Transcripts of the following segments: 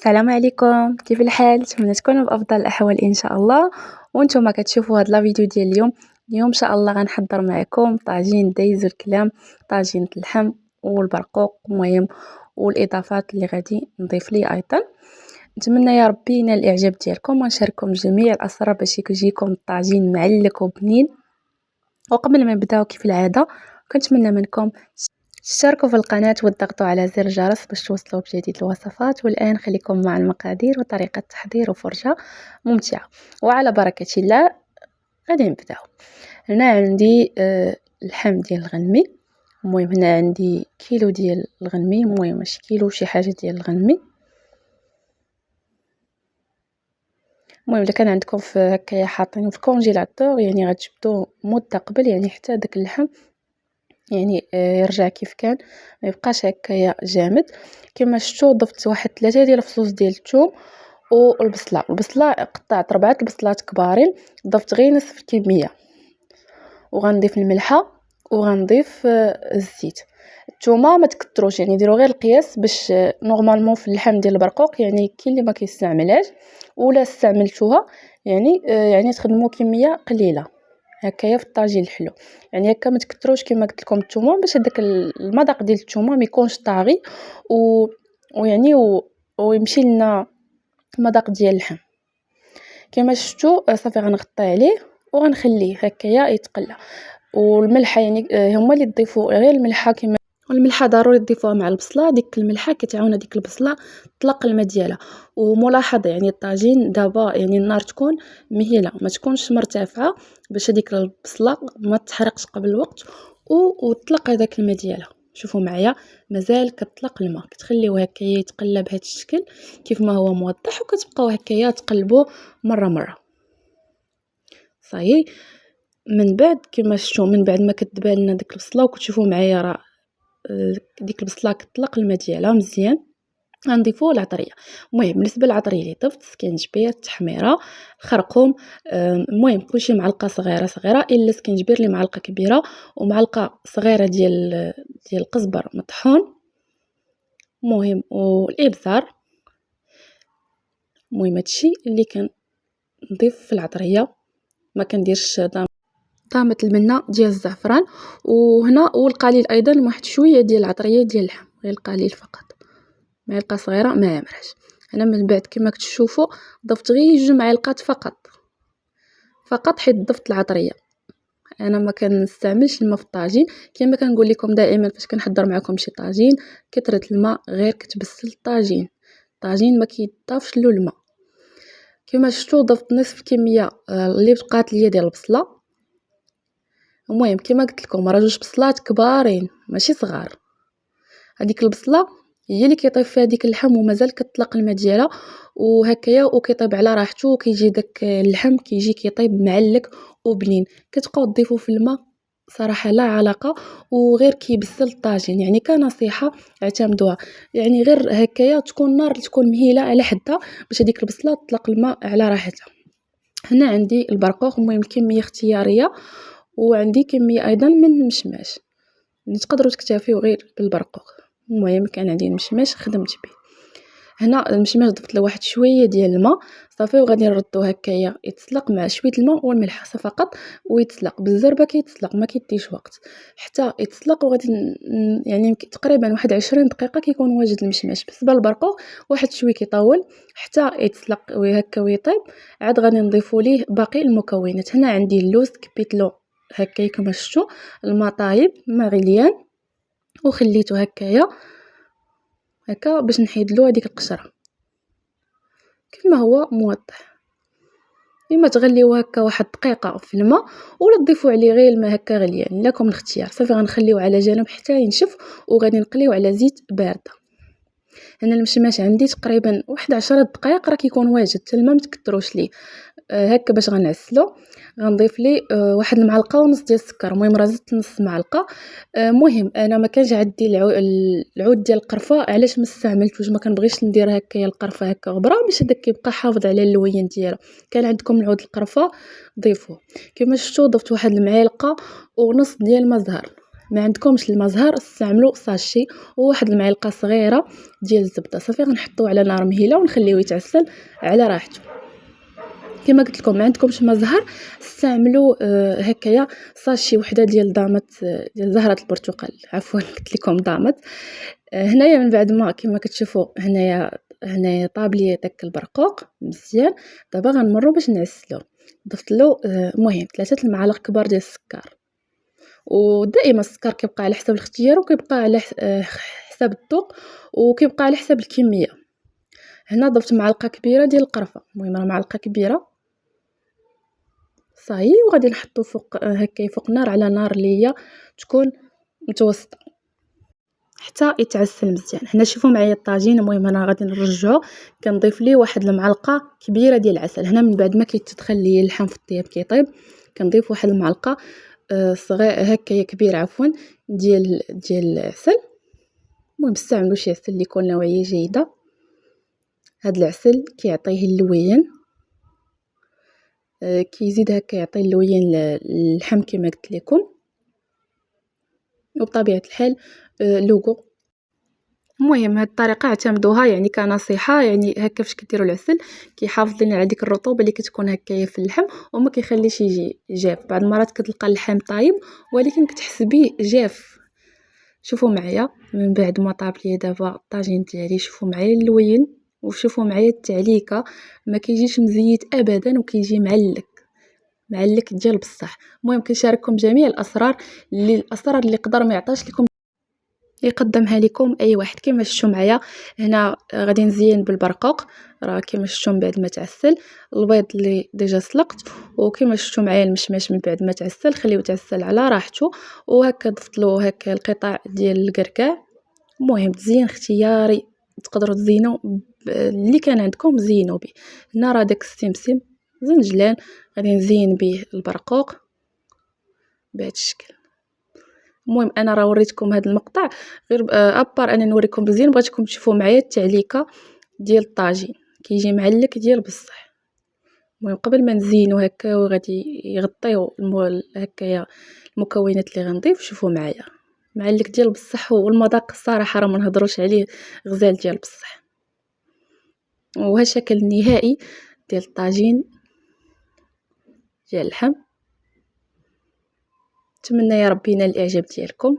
السلام عليكم، كيف الحال؟ نتمنى تكونوا بافضل الاحوال ان شاء الله. وانتم كتشوفوا هاد لا فيديو ديال اليوم ان شاء الله غنحضر معكم طاجين دايز الكلام، طاجين اللحم والبرقوق المهم والاضافات اللي غادي نضيف ليه ايضا. نتمنى يا ربي ينال الاعجاب ديالكم ونشارككم جميع الاسرار باش يجيكم الطاجين معلك وبنين. وقبل ما نبداو كيف العاده كنتمنى منكم اشتركوا في القناة وضغطوا على زر الجرس باش توصلوا بجديد الوصفات. والآن خليكم مع المقادير وطريقة التحضير وفرجة ممتعة. وعلى بركة الله غادي نبداو. هنا عندي اللحم ديال الغنمي، المهم هنا عندي كيلو ديال الغنمي، المهم ماشي كيلو شي حاجة ديال الغنمي. المهم الا كان عندكم في هكايا حاطينه في الكونجيلاتور يعني غتجبدوه مده قبل يعني حتى داك اللحم يعني يرجع كيف كان، ما يبقاش هكايا جامد. كما شفتوا ضفت واحد 3 ديال الفصوص ديال الثوم والبصله قطعت 4 البصلات كبارين، ضفت غير نصف الكميه. وغنضيف الملحه وغنضيف الزيت. الثومه ما تكثروش يعني ديروا غير القياس باش نورمالمون في اللحم ديال البرقوق يعني كاين اللي ما كيستعملهاش ولا استعملتوها يعني تخدموا كميه قليله هكايا في الطاجين الحلو. يعني هكا ما تكثروش كما قلت لكم الثومه باش هذاك المذاق ديال الثومه ما يكونش طاغي ويعني ويمشي لنا المذاق ديال اللحم. كما شفتوا صافي غنغطي عليه وغنخليه هكايا يتقلى. والملحه يعني هما اللي تضيفوا غير الملحه، كما والملحه ضروري تضيفوها مع البصله. ديك الملحه كتعاون هذيك البصله تطلق الماء ديالها. وملاحظه يعني الطاجين دابا يعني النار تكون مهيله ما تكونش مرتفعه باش هذيك البصله ما تحرقش قبل الوقت وتطلق هذاك الماء ديالها. شوفوا معايا مازال كتطلق الماء، كتخليوه هكايا يتقلى بهذا الشكل كيف ما هو موضح، وكتبقاو هكايا تقلبوه مره صايي. من بعد كما شفتوا من بعد ما كتبان لنا ديك البصله وكتشوفوا معايا راه ديك البصله كتطلق الماء ديالها مزيان، غنضيفوا العطريه. المهم بالنسبه للعطريه اللي ضفت سكينجبير، التحميره، الخرقوم، المهم كلشي معلقه صغيره الا سكينجبير اللي معلقه كبيره، ومعلقه صغيره ديال القزبر مطحون، المهم والابزار. المهم هادشي اللي كنضيف في العطريه، ما كنديرش طامه المنه ديال الزعفران. وهنا والقليل ايضا واحد شويه ديال العطريه ديال اللحم، غير القليل فقط، معلقه صغيره ما عمرهاش. انا من بعد كما كتشوفوا ضفت غير 2 معالق فقط حيت ضفت العطريه. انا ما كنستعملش الماء في الطاجين كما كنقول لكم دائما فاش كنحضر معكم شي طاجين، كثره الماء غير كتبسل الطاجين ما كيضافش له الماء. كما شفتوا ضفت نصف الكميه اللي بقات ليا ديال البصله. المهم كما قلت لكم راه 2 بصلات كبارين ماشي صغار. هذيك البصله هي اللي كيطيب فيها ديك اللحم ومازال كتطلق الماء ديالها وهكايا وكيطيب على راحته، وكيجي داك اللحم كيجي كيطيب معلك وبنين. كتبقاو تضيفوا في الماء صراحه لا علاقه وغير كيبسل الطاجين. يعني كنصيحه اعتمدوها يعني غير هكايا تكون النار تكون مهيله على حدها باش هذيك البصله تطلق الماء على راحتها. هنا عندي البرقوق، المهم الكميه اختياريه، وعندي كميه ايضا من المشماش يعني تقدروا تكتفيوا غير بالبرقوق. المهم كان عندي المشماش خدمت به. هنا المشماش ضفت له واحد شويه ديال الماء صافي، وغادي نردو هكايا يتسلق مع شويه الماء والملح فقط، ويتسلق بالزربه كيتسلق ما كيديش وقت حتى يتسلق. وغادي يعني تقريبا واحد 20 دقيقه كيكون واجد المشماش. بالنسبه للبرقوق واحد شويه كيطول حتى يتسلق وهكا ويطيب. عاد غادي نضيفوا ليه باقي المكونات. هنا عندي اللوز كبيت له هكايا كما شفتوا الماء طايب مغليان وخليته هكايا هكا باش نحيد له هذيك القشره كما هو موضح. اما تغليوه هكا واحد دقيقه في الماء ولا تضيفوا عليه غير الماء هكا غليان لكم الاختيار. صافي غنخليوه على جنب حتى ينشف وغادي نقليوه على زيت بارده. هنا المشماش عندي تقريبا واحد 10 دقائق راه كيكون واجد، حتى الماء ما تكثروش ليه هكا باش غنعسلو. غنضيف ليه واحد المعلقه ونص ديال السكر، المهم راه زدت نص معلقه. مهم انا ما كانش عندي العود ديال القرفه، علاش ما استعملتوش، ما كنبغيش ندير هكايا القرفه هكا غبره باش هذاك كيبقى حافظ على اللوين ديالو. كان عندكم العود القرفه ضيفوه. كما شفتوا ضفت واحد المعلقه ونص ديال الماء زهر ما عندكمش الماء زهر استعملوا ساشي وواحد المعلقه صغيره ديال الزبده. صافي غنحطوه على نار مهيله ونخليوه يتعسل على راحته. كما قلت لكم ما عندكمش ماء زهر استعملوا هكايا ساشي وحده ديال دامت ديال زهره البرتقال، عفوا قلت لكم دامت. هنايا من بعد ما كما كتشوفوا هنايا طاب لي داك البرقوق مزيان. دابا غنمروا باش نعسلوه. ضفت له المهم 3 المعالق كبار ديال السكر، ودائما السكر كيبقى على حسب الاختيار وكيبقى على حساب الذوق وكيبقى على حسب الكميه. هنا ضفت معلقه كبيره ديال القرفه، المهم راه معلقه كبيره صاي، وغادي نحطو فوق هكا فوق النار على نار اللي هي تكون متوسطه حتى يتعسل مزيان. هنا شوفوا معايا الطاجين، المهم انا غادي نرجعو كنضيف ليه واحد المعلقه كبيره ديال العسل. هنا من بعد ما كيتدخل لي اللحم في الطياب كيطيب كنضيف واحد المعلقه صغير هكايا كبير عفوا ديال العسل. المهم استعملوا شي عسل اللي يكون نوعيه جيده. هاد العسل كيعطيه اللوين، كيزيد هكا يعطي اللوين للحم كما قلت لكم. وبطبيعه الحال لوغو. المهم هاد الطريقه اعتمدوها يعني كنصيحه، يعني هكا فاش كديروا العسل كيحافظ لنا على ديك الرطوبه اللي كتكون هكايا في اللحم وما كيخليش يجي جاف. بعض المرات كتلقى اللحم طايب ولكن كتحس بيه جاف. شوفوا معايا من بعد ما طاب لي دابا الطاجين ديالي، شوفوا معايا اللوين وشوفوا معايا التعليكه، ما كيجيش مزيت ابدا وكيجي معلك ديال بصح. المهم كنشارككم جميع الاسرار اللي قدر ما يعطاش لكم يقدمها لكم اي واحد. كما شفتوا معايا هنا غادي نزين بالبرقوق، راه كما شفتوا من بعد ما تعسل البيض اللي ديجا سلقت، وكما شفتوا معايا المشماش من بعد ما تعسل خليوه يتعسل على راحته. وهكا ضفت له هكا القطع ديال الكركاع. المهم تزيين اختياري، تقدروا تزينوا اللي كان عندكم زينوا به. هنا راه داك السمسم زنجلان غادي نزين به البرقوق بهذا الشكل. المهم انا راه وريتكم هذا المقطع غير ابار انا نوريكم مزيان، بغيتكم تشوفوا معايا التعليكه ديال الطاجين كيجي معلك ديال بصح. المهم قبل ما نزينو هكا وغادي يغطيو هكايا المكونات اللي غنضيف، شوفوا معايا معلك ديال بصح. والمذاق الصراحه راه ما نهضروش عليه، غزال ديال بصح. وها الشكل النهائي ديال الطاجين ديال اللحم. نتمنى يا ربي ينال الاعجاب ديالكم.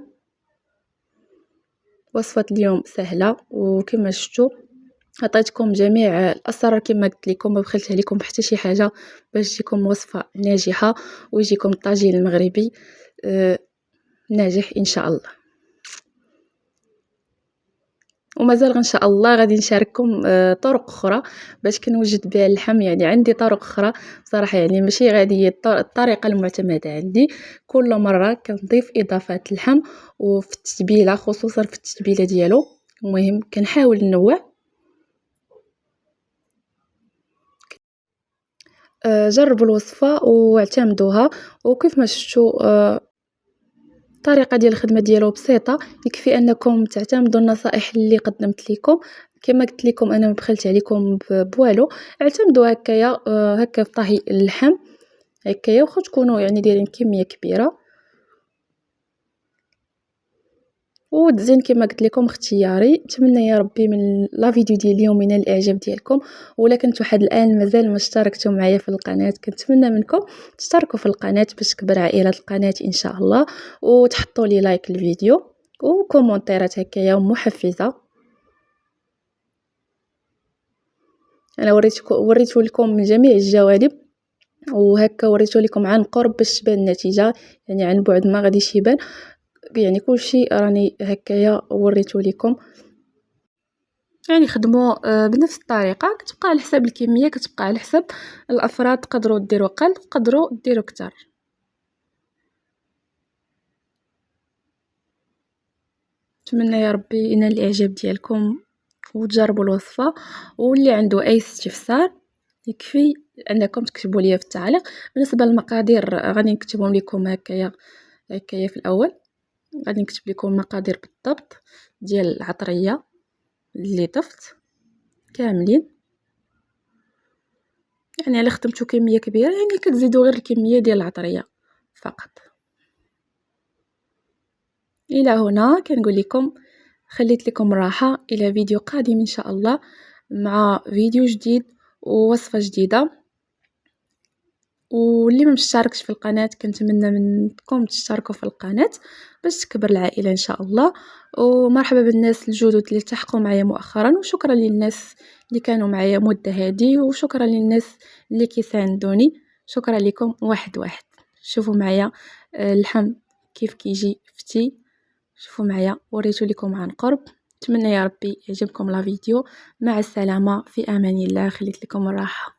وصفه اليوم سهله وكما شفتوا عطيتكم جميع الاسرار كما قلت لكم، ما بخلت عليكم حتى شي حاجه باش تجيكم وصفه ناجحه ويجيكم الطاجين المغربي ناجح ان شاء الله. ومازال ان شاء الله غادي نشارككم طرق اخرى باش كنوجد بها اللحم. يعني عندي طرق اخرى بصراحه، يعني ماشي غادي هي الطريقه المعتمده عندي. كل مره كنضيف اضافات اللحم وفي التتبيله، خصوصا في التتبيله ديالو. المهم كنحاول ننوع. جربوا الوصفه واعتمدوها. وكيف ما شفتوا الطريقه ديال الخدمه ديالو بسيطه، يكفي انكم تعتمدوا النصائح اللي قدمت لكم. كما قلت لكم انا ما بخلت عليكم بوالو. اعتمدوا هكايا هكا في طهي اللحم هكايا، واخا تكونوا يعني دايرين كميه كبيره. والتزيين كما قلت لكم اختياري. نتمنى يا ربي من لا فيديو ديال اليوم ينال الاعجاب ديالكم. ولا كنتو حد الان مازال ما اشتركتوا معايا في القناه، كنتمنى منكم تشتركوا في القناه باش تكبر عائله القناه ان شاء الله، وتحطوا لي لايك الفيديو وكومونتيرات هكايا محفزه. انا وريت لكم من جميع الجوانب، وهكا وريت لكم عن قرب باش تبان النتيجه، يعني عن بعد ما غاديش يبان. يعني كلشي راني هكايا وريته لكم. يعني خدموا بنفس الطريقه، كتبقى على حساب الكميه، كتبقى على حساب الافراد. تقدروا ديروا قل، تقدروا ديروا كتر. نتمنى يا ربي ينال الاعجاب ديالكم وتجربوا الوصفه. واللي عنده اي استفسار يكفي انكم تكتبوا لي في التعليق. بالنسبه للمقادير غادي نكتبهم لكم هكايا في الاول. غادي نكتب لكم المقادير بالضبط ديال العطريه اللي ضفت كاملين. يعني الا خدمتو كميه كبيره يعني كتزيدوا غير الكميه ديال العطريه فقط. إلى هنا كنقول لكم خليت لكم راحة، إلى فيديو قادم إن شاء الله مع فيديو جديد ووصفة جديدة. واللي ما مشتركش في القناة كنتمنى منكم تشتركوا في القناة باش تكبر العائلة إن شاء الله. ومرحبا بالناس الجدد اللي التحقوا معايا مؤخرا، وشكرا للناس اللي كانوا معايا مدة هذه، وشكرا للناس اللي كيساندوني. شكرا لكم واحد واحد. شوفوا معايا اللحم كيف كيجي فتي، شوفوا معايا وريته لكم عن قرب. نتمنى يا ربي يعجبكم لا فيديو. مع السلامة، في امان الله، خليت لكم الراحة.